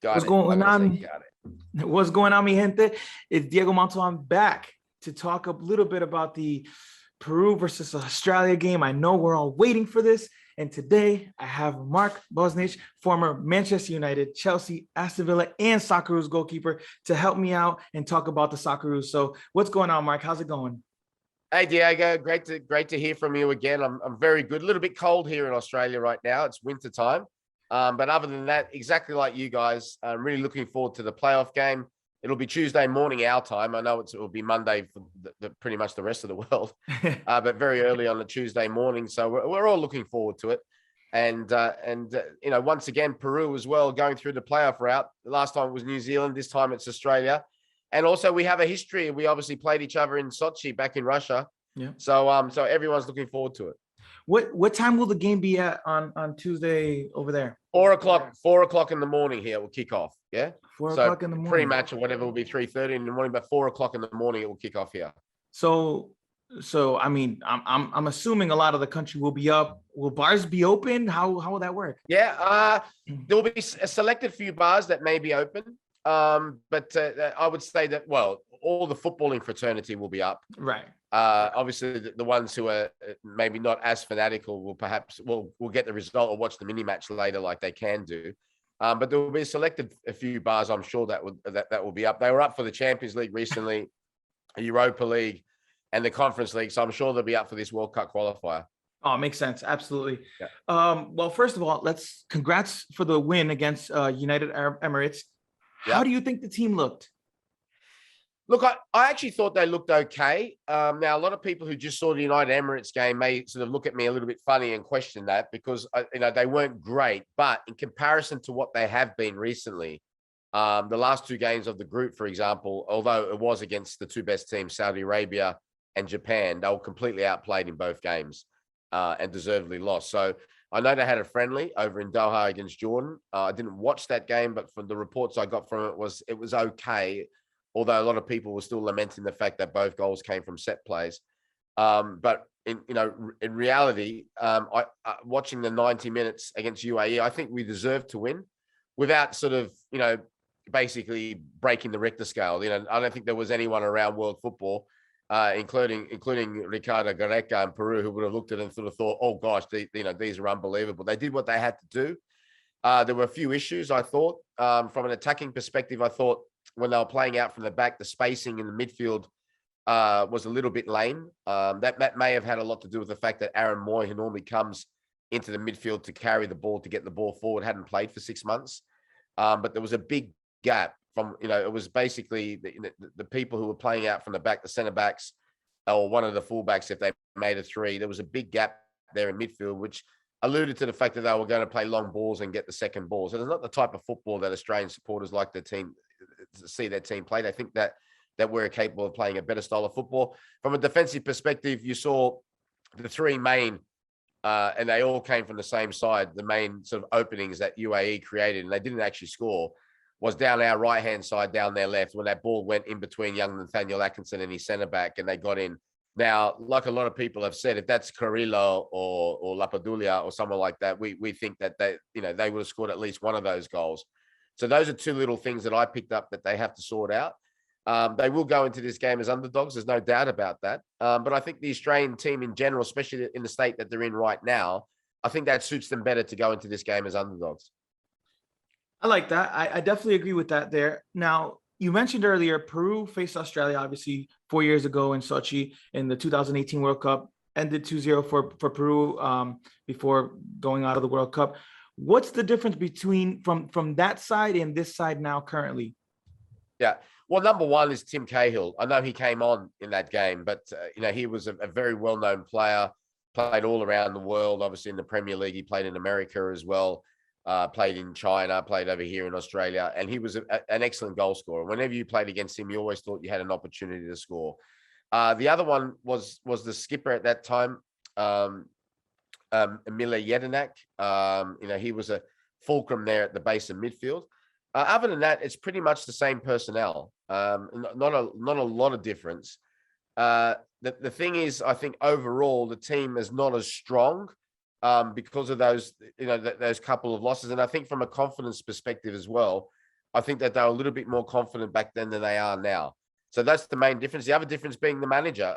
What's Got it. I'm going going to say on? got it. What's going on, mi gente? It's Diego Montalvan back to talk a little bit about the Peru versus Australia game. I know we're all waiting for this. And today I have Mark Bosnich, former Manchester United, Chelsea, Aston Villa, and Socceroos goalkeeper, to help me out and talk about the Socceroos. So what's going on, Mark? How's it going? Hey Diego, great to hear from you again. I'm very good. A little bit cold here in Australia right now. It's winter time. But other than that, exactly like you guys, I'm really looking forward to the playoff game. It'll be Tuesday morning our time. I know it will be Monday for pretty much the rest of the world, but very early on a Tuesday morning. So we're all looking forward to it. And once again, Peru as well, going through the playoff route. The last time it was New Zealand. This time it's Australia. And also we have a history. We obviously played each other in Sochi back in Russia. Yeah. So everyone's looking forward to it. What time will the game be at on Tuesday over there? 4 o'clock in the morning here. It will kick off. Yeah. 4 o'clock in the morning. Pretty much, or whatever, will be 3:30 in the morning, but 4 o'clock in the morning it will kick off here. So I mean, I'm assuming a lot of the country will be up. Will bars be open? How will that work? Yeah. There will be a selected few bars that may be open. But I would say that, well, all the footballing fraternity will be up. Right. Obviously, the ones who are maybe not as fanatical will get the result or watch the mini match later, like they can do. But there will be a few bars, I'm sure, that will be up. They were up for the Champions League recently, Europa League, and the Conference League. So I'm sure they'll be up for this World Cup qualifier. Oh, makes sense. Absolutely. Yeah. Well, first of all, congrats for the win against United Arab Emirates. How do you think the team looked? Look, I actually thought they looked okay. Now, a lot of people who just saw the United Emirates game may sort of look at me a little bit funny and question that, because they weren't great. But in comparison to what they have been recently, the last two games of the group, for example, although it was against the two best teams, Saudi Arabia and Japan, they were completely outplayed in both games and deservedly lost. So I know they had a friendly over in Doha against Jordan. I didn't watch that game, but from the reports I got from it was okay. Although a lot of people were still lamenting the fact that both goals came from set plays. But in reality, watching the 90 minutes against UAE, I think we deserved to win without sort of, basically breaking the Richter scale. I don't think there was anyone around world football, including Ricardo Gareca and Peru, who would have looked at it and sort of thought, oh gosh, these are unbelievable. They did what they had to do. There were a few issues, I thought. From an attacking perspective, I thought when they were playing out from the back, the spacing in the midfield was a little bit lame. That may have had a lot to do with the fact that Aaron Moy, who normally comes into the midfield to carry the ball, to get the ball forward, hadn't played for 6 months. But there was a big gap from, it was basically the people who were playing out from the back, the centre backs, or one of the fullbacks, if they made a three. There was a big gap there in midfield, which alluded to the fact that they were going to play long balls and get the second ball. So it's not the type of football that Australian supporters like their team to see their team play. They think that we're capable of playing a better style of football. From a defensive perspective, you saw the three main, and they all came from the same side. The main sort of openings that UAE created, and they didn't actually score, was down our right-hand side, down their left, when that ball went in between young Nathaniel Atkinson and his centre-back, and they got in. Now, like a lot of people have said, if that's Carrillo or Lapadula or someone like that, we think that they would have scored at least one of those goals. So those are two little things that I picked up that they have to sort out. They will go into this game as underdogs. There's no doubt about that. But I think the Australian team in general, especially in the state that they're in right now, I think that suits them better to go into this game as underdogs. I like that. I definitely agree with that there. Now, you mentioned earlier, Peru faced Australia, obviously, 4 years ago in Sochi in the 2018 World Cup, ended 2-0 for Peru before going out of the World Cup. What's the difference between from that side and this side now currently? Yeah. Well, number one is Tim Cahill. I know he came on in that game, but he was a very well-known player, played all around the world, obviously in the Premier League. He played in America as well, played in China, played over here in Australia, and he was an excellent goal scorer. Whenever you played against him, you always thought you had an opportunity to score. The other one was the skipper at that time, Mile Jedinak. He was a fulcrum there at the base of midfield. Other than that, it's pretty much the same personnel. Not a lot of difference. The thing is, I think overall the team is not as strong because of those, those couple of losses. And I think from a confidence perspective as well, I think that they were a little bit more confident back then than they are now. So that's the main difference. The other difference being the manager.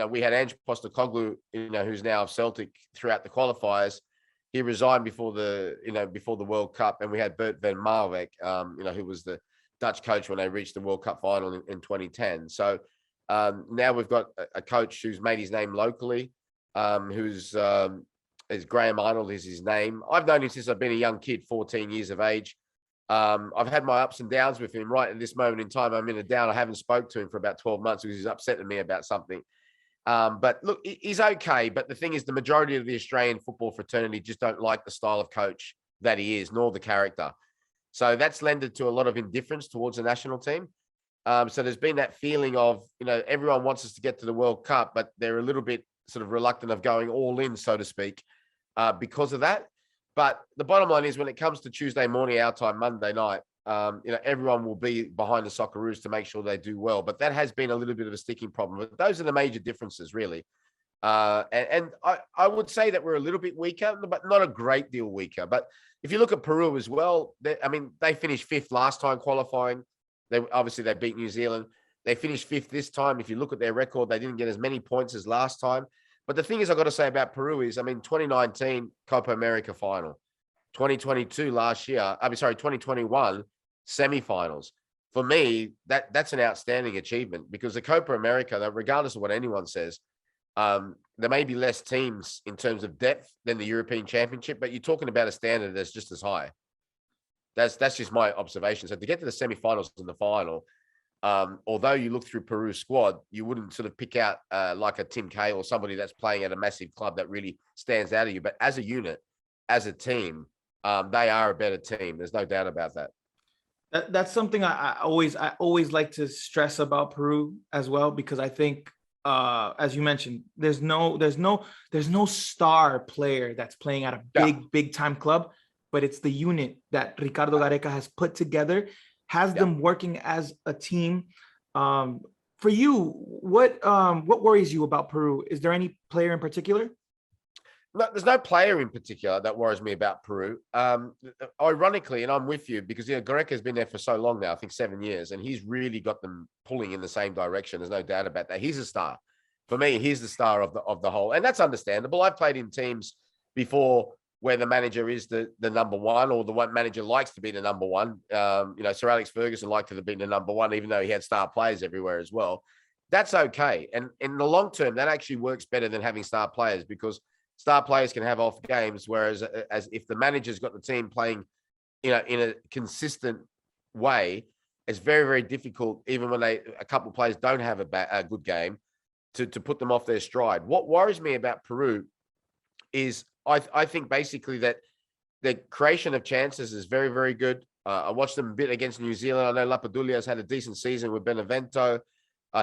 We had Ange Postecoglou, who's now of Celtic throughout the qualifiers. He resigned before the World Cup, and we had Bert van Marwijk, who was the Dutch coach when they reached the World Cup final in 2010. So now we've got a coach who's made his name locally, who's Graham Arnold is his name. I've known him since I've been a young kid, 14 years of age. I've had my ups and downs with him. Right at this moment in time, I'm in a down. I haven't spoke to him for about 12 months because he's upset at me about something. But look, he's okay. But the thing is, the majority of the Australian football fraternity just don't like the style of coach that he is, nor the character. So that's lended to a lot of indifference towards the national team. So there's been that feeling of, everyone wants us to get to the World Cup, but they're a little bit sort of reluctant of going all in, so to speak, because of that. But the bottom line is, when it comes to Tuesday morning, our time, Monday night, everyone will be behind the Socceroos to make sure they do well. But that has been a little bit of a sticking problem. But those are the major differences, really. And I would say that we're a little bit weaker, but not a great deal weaker. But if you look at Peru as well, they finished fifth last time qualifying. They beat New Zealand. They finished fifth this time. If you look at their record, they didn't get as many points as last time. But the thing is, I've got to say about Peru is, 2019 Copa America final, 2022 2021 semifinals. For me, that's an outstanding achievement, because the Copa America, regardless of what anyone says, there may be less teams in terms of depth than the European Championship, but you're talking about a standard that's just as high. That's just my observation. So to get to the semifinals and the final, although you look through Peru's squad, you wouldn't sort of pick out like a Tim Cahill or somebody that's playing at a massive club that really stands out of you. But as a unit, as a team, they are a better team. There's no doubt about that. That's something I always like to stress about Peru as well, because I think, as you mentioned, there's no star player that's playing at a big time club, but it's the unit that Ricardo Gareca has put together, has them working as a team. For you, what worries you about Peru? Is there any player in particular? No, there's no player in particular that worries me about Peru. Ironically, and I'm with you, because Gareca has been there for so long now, I think 7 years, and he's really got them pulling in the same direction. There's no doubt about that. He's a star. For me, he's the star of the whole, and that's understandable. I've played in teams before where the manager is the number one, or the one manager likes to be the number one. Sir Alex Ferguson liked to be the number one, even though he had star players everywhere as well. That's okay. And in the long term, that actually works better than having star players, because star players can have off games, whereas as if the manager's got the team playing, in a consistent way, it's very, very difficult, even when a couple of players don't have a good game, to put them off their stride. What worries me about Peru is I think basically that the creation of chances is very, very good. I watched them a bit against New Zealand. I know Lapadulia's had a decent season with Benevento.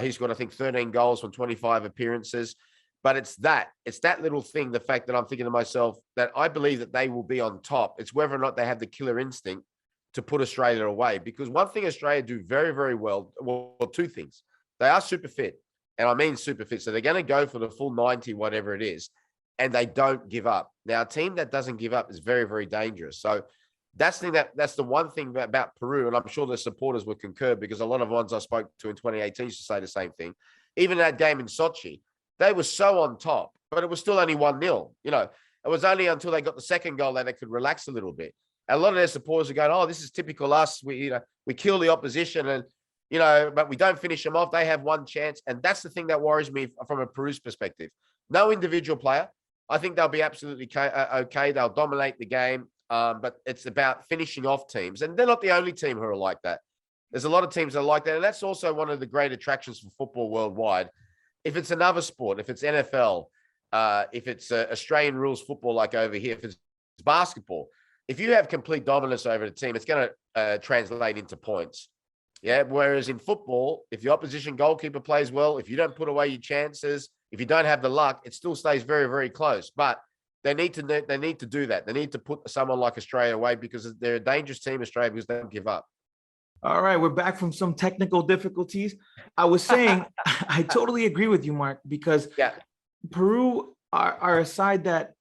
He's got, I think, 13 goals from 25 appearances. But it's that little thing, the fact that I'm thinking to myself that I believe that they will be on top. It's whether or not they have the killer instinct to put Australia away. Because one thing Australia do very, very well, two things. They are super fit, and I mean super fit. So they're going to go for the full 90, whatever it is, and they don't give up. Now, a team that doesn't give up is very, very dangerous. So that's the one thing about Peru, and I'm sure the supporters would concur, because a lot of ones I spoke to in 2018 used to say the same thing. Even that game in Sochi, they were so on top, but it was still only 1-0. It was only until they got the second goal that they could relax a little bit. And a lot of their supporters are going, "Oh, this is typical us. We kill the opposition, and but we don't finish them off. They have one chance." And that's the thing that worries me from a Peru's perspective. No individual player. I think they'll be absolutely okay. They'll dominate the game, but it's about finishing off teams, and they're not the only team who are like that. There's a lot of teams that are like that, and that's also one of the great attractions for football worldwide. If it's another sport, if it's NFL, if it's Australian rules football like over here, if it's basketball, if you have complete dominance over the team, it's going to translate into points. Yeah. Whereas in football, if the opposition goalkeeper plays well, if you don't put away your chances, if you don't have the luck, it still stays very, very close. But they need to do that. They need to put someone like Australia away, because they're a dangerous team, Australia, because they don't give up. All right, we're back from some technical difficulties. I was saying, I totally agree with you, Mark, because Peru are a side that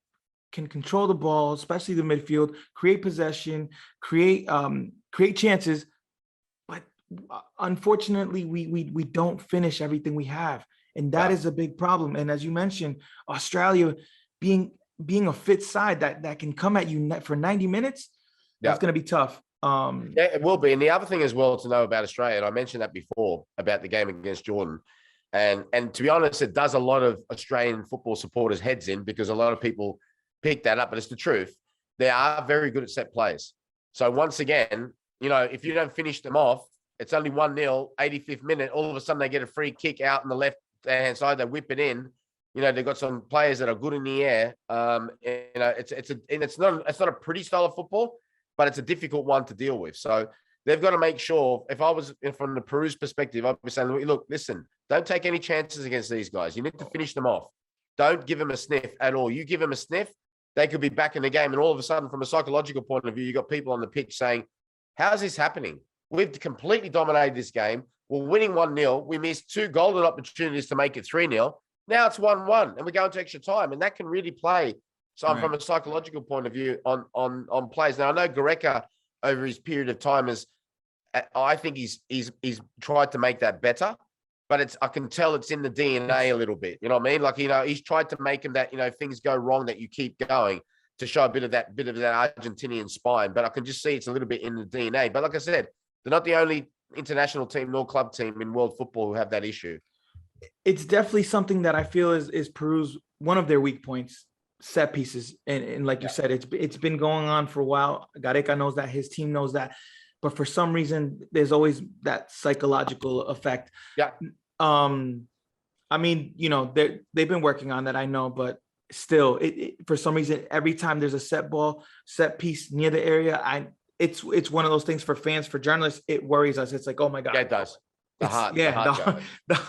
can control the ball, especially the midfield, create possession, create chances, unfortunately, we don't finish everything we have, and that is a big problem. And as you mentioned, Australia being a fit side that can come at you for 90 minutes, that's going to be tough. Yeah, it will be. And the other thing as well to know about Australia, and I mentioned that before about the game against Jordan, and to be honest, it does a lot of Australian football supporters' heads in, because a lot of people pick that up, but it's the truth. They are very good at set plays. So once again, you know, if you don't finish them off, it's only 1-0, 85th minute. All of a sudden, they get a free kick out on the left-hand side. They whip it in. You know, they've got some players that are good in the air. You know, it's not a pretty style of football, but it's a difficult one to deal with. So they've got to make sure. If I was from the Peru's perspective, I'd be saying, look, listen, don't take any chances against these guys. You need to finish them off. Don't give them a sniff at all. You give them a sniff, they could be back in the game. And all of a sudden, from a psychological point of view, you've got people on the pitch saying, how's this happening? We've completely dominated this game. We're winning 1-0. We missed 2 golden opportunities to make it 3-0. Now it's 1-1, and we're going to extra time. And that can really play from a psychological point of view on players. Now, I know Goalkeeper, over his period of time, I think he's tried to make that better. But I can tell it's in the DNA a little bit. You know what I mean? Like, you know, he's tried to make him that, you know, if things go wrong, that you keep going, to show a bit of that Argentinian spine. But I can just see it's a little bit in the DNA. But like I said, they're not the only international team nor club team in world football who have that issue. It's definitely something that I feel is Peru's one of their weak points, set pieces. And like you said, it's been going on for a while. Gareca knows that, his team knows that. But for some reason, there's always that psychological effect. Yeah. I mean, you know, they've been working on that, I know, but still, for some reason, every time there's a set piece near the area, it's one of those things for fans, for journalists, it worries us. It's like, oh my God. Yeah, it does. The heart.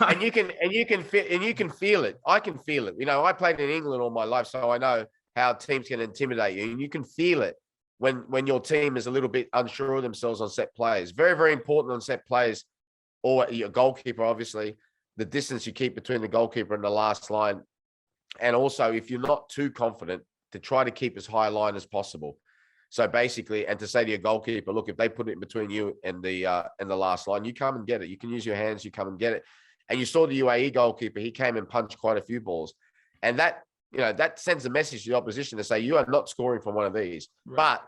And you can feel it. I can feel it. You know, I played in England all my life, so I know how teams can intimidate you, and you can feel it when your team is a little bit unsure of themselves on set plays. Very, very important on set plays, or your goalkeeper, obviously, the distance you keep between the goalkeeper and the last line. And also, if you're not too confident, to try to keep as high a line as possible. So basically, and to say to your goalkeeper, look, if they put it in between you and the last line, you come and get it. You can use your hands, you come and get it. And you saw the UAE goalkeeper, he came and punched quite a few balls. And that, you know, that sends a message to the opposition to say, you are not scoring from one of these. Right. But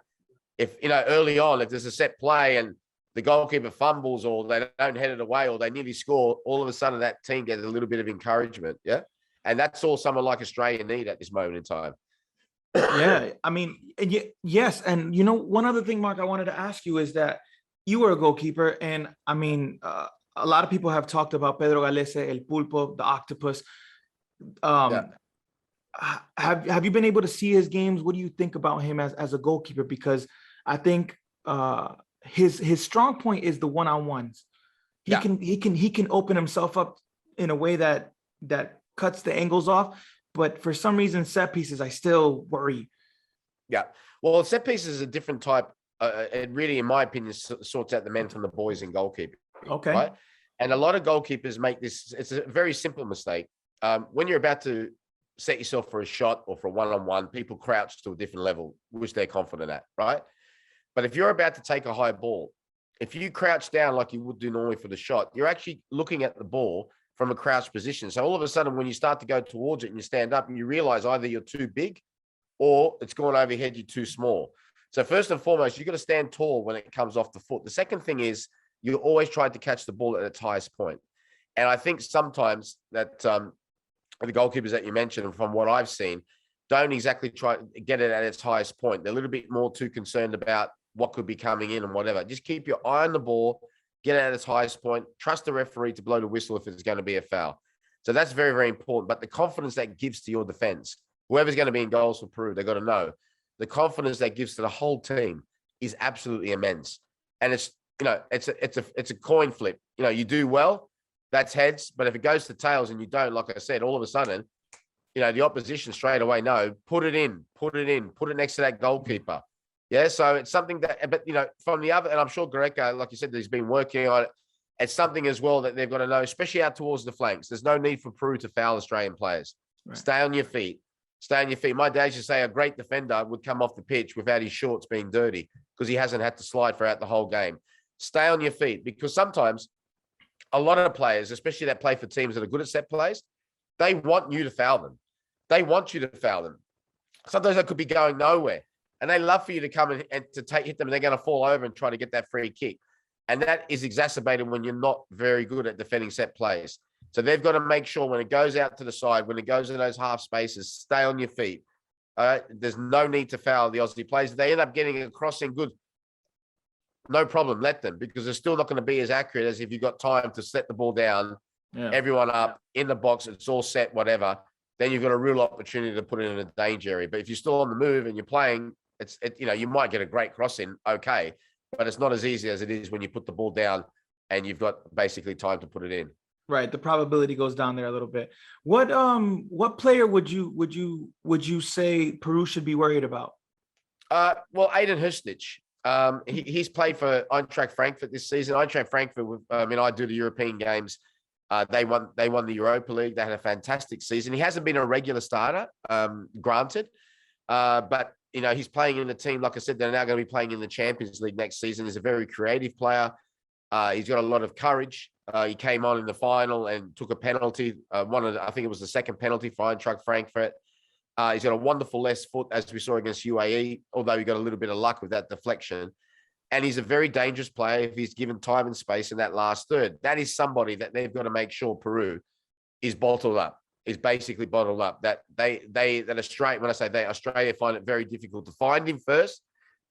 if, you know, early on, if there's a set play and the goalkeeper fumbles or they don't head it away or they nearly score, all of a sudden that team gets a little bit of encouragement. Yeah. And that's all someone like Australia need at this moment in time. Yeah, I mean, yes. And, you know, one other thing, Mark, I wanted to ask you is that you were a goalkeeper. And I mean, a lot of people have talked about Pedro Galese, El Pulpo, the octopus. Have you been able to see his games? What do you think about him as a goalkeeper? Because I think his strong point is the one-on-ones. He can open himself up in a way that cuts the angles off. But for some reason, set pieces, I still worry. Yeah. Well, set pieces is a different type. It really, in my opinion, sorts out the men from the boys in goalkeeping. Okay. Right? And a lot of goalkeepers make this, it's a very simple mistake. When you're about to set yourself for a shot or for a one-on-one, people crouch to a different level, which they're confident at, right? But if you're about to take a high ball, if you crouch down like you would do normally for the shot, you're actually looking at the ball from a crouched position. So all of a sudden, when you start to go towards it and you stand up and you realize either you're too big or it's gone overhead, you're too small. So first and foremost, you've got to stand tall when it comes off the foot. The second thing is you always try to catch the ball at its highest point. And I think sometimes that the goalkeepers that you mentioned, from what I've seen, don't exactly try to get it at its highest point. They're a little bit more too concerned about what could be coming in and whatever. Just keep your eye on the ball, get it at its highest point, trust the referee to blow the whistle if it's going to be a foul. So that's very, very important. But the confidence that gives to your defense, whoever's going to be in goals for Peru, they've got to know the confidence that gives to the whole team is absolutely immense. And it's, you know, it's a coin flip. You know, you do well, that's heads. But if it goes to tails and you don't, like I said, all of a sudden, you know, the opposition straight away, no, put it next to that goalkeeper. Yeah, so it's something that, but, you know, from the other, and I'm sure Gareca, like you said, he's been working on it. It's something as well that they've got to know, especially out towards the flanks. There's no need for Peru to foul Australian players. Right. Stay on your feet. Stay on your feet. My dad used to say a great defender would come off the pitch without his shorts being dirty because he hasn't had to slide throughout the whole game. stay on your feet, because sometimes a lot of players, especially that play for teams that are good at set plays, they want you to foul them. They want you to foul them. Sometimes they could be going nowhere, and they love for you to come and to hit them, and they're going to fall over and try to get that free kick. And that is exacerbated when you're not very good at defending set plays. So they've got to make sure when it goes out to the side, when it goes in those half spaces, stay on your feet. There's no need to foul the Aussie players. If they end up getting a crossing good, no problem, let them, because they're still not going to be as accurate as if you've got time to set the ball down, everyone up in the box, it's all set, whatever. Then you've got a real opportunity to put it in a danger area. But if you're still on the move and you're playing, you might get a great crossing, okay, but it's not as easy as it is when you put the ball down and you've got basically time to put it in. Right, the probability goes down there a little bit. What player would you say Peru should be worried about? Well, Aiden Hustich. He's played for Eintracht Frankfurt this season. Eintracht Frankfurt, I do the European games. They won the Europa League. They had a fantastic season. He hasn't been a regular starter, granted, but he's playing in the team. Like I said, they're now going to be playing in the Champions League next season. He's a very creative player. He's got a lot of courage. He came on in the final and took a penalty. I think it was the second penalty for Eintracht Frankfurt. He's got a wonderful left foot, as we saw against UAE, although he got a little bit of luck with that deflection. And he's a very dangerous player if he's given time and space in that last third. That is somebody that they've got to make sure Peru is bottled up, is basically bottled up. That Australia, when I say they, Australia find it very difficult to find him first,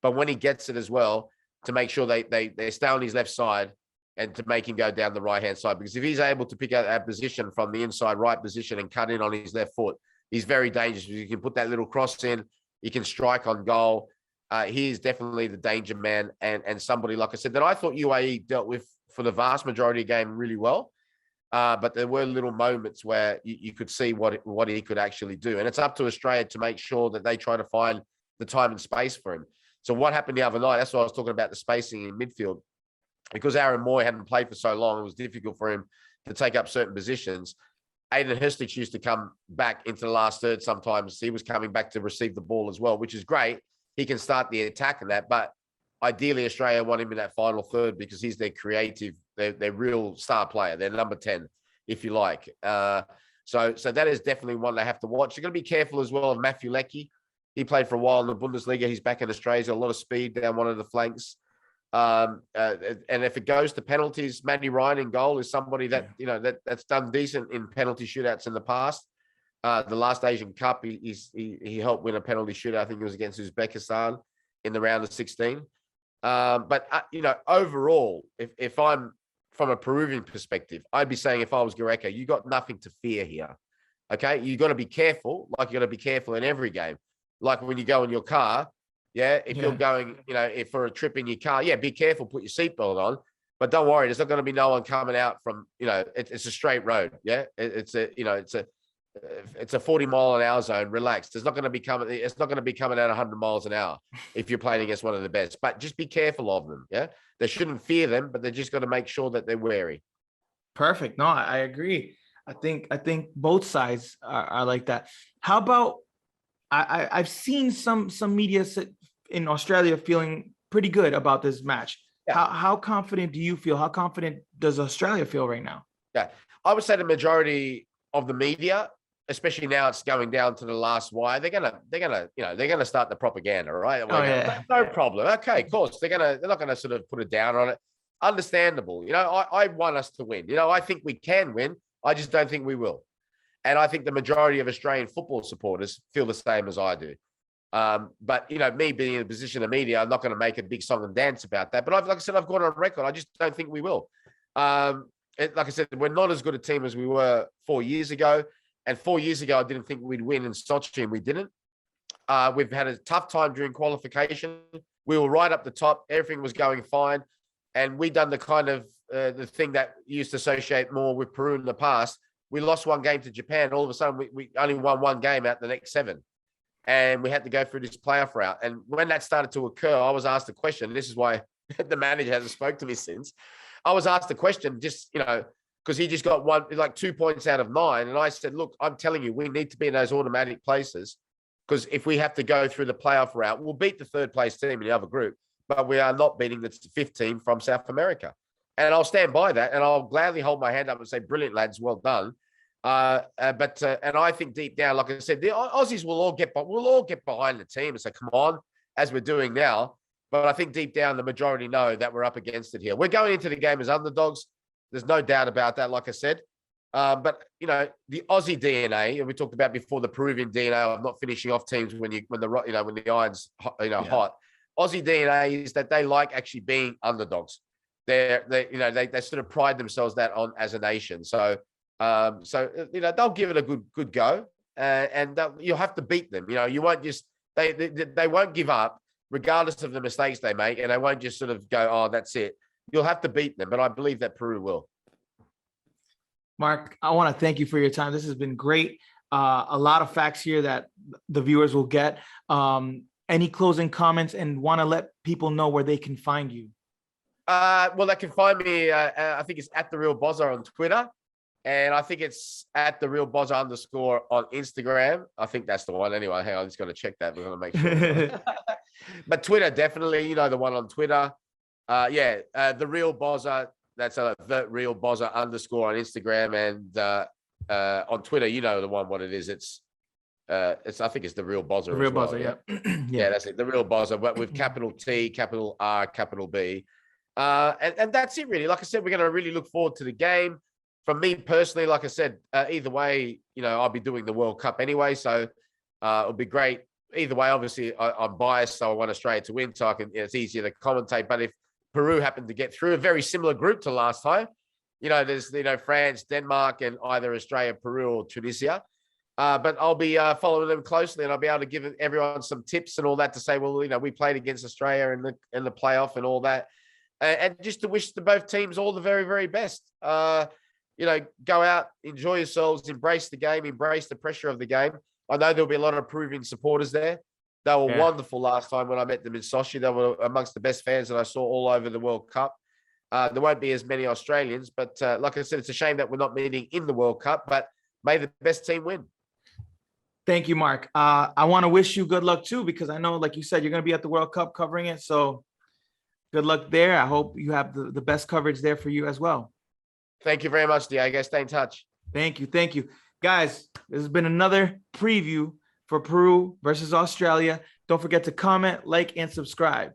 but when he gets it as well, to make sure they stay on his left side and to make him go down the right-hand side. Because if he's able to pick out that position from the inside right position and cut in on his left foot, he's very dangerous. You can put that little cross in, he can strike on goal. He is definitely the danger man and somebody, like I said, that I thought UAE dealt with for the vast majority of the game really well. But there were little moments where you could see what he could actually do. And it's up to Australia to make sure that they try to find the time and space for him. So what happened the other night, that's what I was talking about, the spacing in midfield. Because Aaron Moy hadn't played for so long, it was difficult for him to take up certain positions. Aiden Hustich used to come back into the last third sometimes. He was coming back to receive the ball as well, which is great. He can start the attack and that, but ideally Australia want him in that final third because he's their creative, their real star player, their number 10, if you like. So that is definitely one they have to watch. You're going to be careful as well of Matthew Leckie. He played for a while in the Bundesliga. He's back in Australia. He's got a lot of speed down one of the flanks. And if it goes to penalties, Matty Ryan in goal is somebody that, that's done decent in penalty shootouts in the past. The last Asian Cup, he helped win a penalty shootout. I think it was against Uzbekistan in the round of 16. But overall, if I'm from a Peruvian perspective, I'd be saying if I was Gareca, you got nothing to fear here. Okay, you got to be careful, like you got to be careful in every game. Like when you go in your car, if you're going, if for a trip in your car, be careful, put your seatbelt on, but don't worry, there's not going to be no one coming out from, it's a straight road. Yeah, it's a 40 mile an hour zone. Relax. It's not going to be coming out 100 miles an hour if you're playing against one of the best. But just be careful of them. Yeah, they shouldn't fear them, but they just got to make sure that they're wary. Perfect. No, I agree. I think both sides are like that. How about I've seen some media in Australia feeling pretty good about this match. Yeah. How confident do you feel? How confident does Australia feel right now? Yeah, I would say the majority of the media, especially now it's going down to the last wire, they're gonna start the propaganda, right? No problem. Okay, of course they're not gonna sort of put it down on it. Understandable. I want us to win. I think we can win. I just don't think we will. And I think the majority of Australian football supporters feel the same as I do. But me being in a position of media, I'm not going to make a big song and dance about that. But like I said, I've gone on record. I just don't think we will. Like I said, we're not as good a team as we were 4 years ago. And 4 years ago, I didn't think we'd win in Sochi, and we didn't. We've had a tough time during qualification. We were right up the top. Everything was going fine. And we done the kind of the thing that you used to associate more with Peru in the past. We lost one game to Japan. All of a sudden, we only won one game out the next 7. And we had to go through this playoff route. And when that started to occur, I was asked a question. This is why the manager hasn't spoke to me since. I was asked a question just, because he just got 2 points out of 9. And I said, look, I'm telling you, we need to be in those automatic places, because if we have to go through the playoff route, we'll beat the third place team in the other group. but we are not beating the fifth team from South America. And I'll stand by that, and I'll gladly hold my hand up and say, brilliant, lads, well done. And I think deep down, like I said, the Aussies will all get behind the team and say, come on, as we're doing now. But I think deep down, the majority know that we're up against it here. We're going into the game as underdogs. There's no doubt about that, like I said. But, you know, the Aussie DNA, and we talked about before, the Peruvian DNA of not finishing off teams when the iron's hot. Aussie DNA is that they like actually being underdogs. They sort of pride themselves that on as a nation. So they'll give it a good go, and you'll have to beat them. You know, you won't just they won't give up regardless of the mistakes they make, and they won't just sort of go, oh, that's it. You'll have to beat them, but I believe that Peru will. Mark, I want to thank you for your time. This has been great. A lot of facts here that the viewers will get. Any closing comments, and want to let people know where they can find you? Well, they can find me. I think it's at The Real Bozza on Twitter. And I think it's at The Real Bozza _, on Instagram. I think that's the one. Anyway, hang on, I just got to check that. We're going to make sure. But Twitter, definitely, the one on Twitter. The Real Bozza. That's The Real Bozza _ on Instagram, and on Twitter, the one what it is. I think it's The Real Bozza. The Real Bozza, yeah. Yeah, that's it. The Real Bozza, but with capital T, capital R, capital B. And that's it, really. Like I said, we're going to really look forward to the game. From me personally, like I said, either way, I'll be doing the World Cup anyway, so it'll be great. Either way, obviously, I'm biased, so I want Australia to win, so it's easier to commentate. But if Peru happened to get through, a very similar group to last time, there's France, Denmark, and either Australia, Peru, or Tunisia. But I'll be following them closely, and I'll be able to give everyone some tips and all that to say, well, we played against Australia in the playoff and all that, and just to wish both teams all the very, very best. Go out, enjoy yourselves, embrace the game, embrace the pressure of the game. I know there'll be a lot of Peruvian supporters there. They were wonderful last time when I met them in Sochi. They were amongst the best fans that I saw all over the World Cup. There won't be as many Australians, but like I said, it's a shame that we're not meeting in the World Cup, but may the best team win. Thank you, Mark. I want to wish you good luck too, because I know, like you said, you're going to be at the World Cup covering it. So good luck there. I hope you have the best coverage there for you as well. Thank you very much, Diego. Stay in touch. Thank you. Thank you. Guys, this has been another preview for Peru versus Australia. Don't forget to comment, like, and subscribe.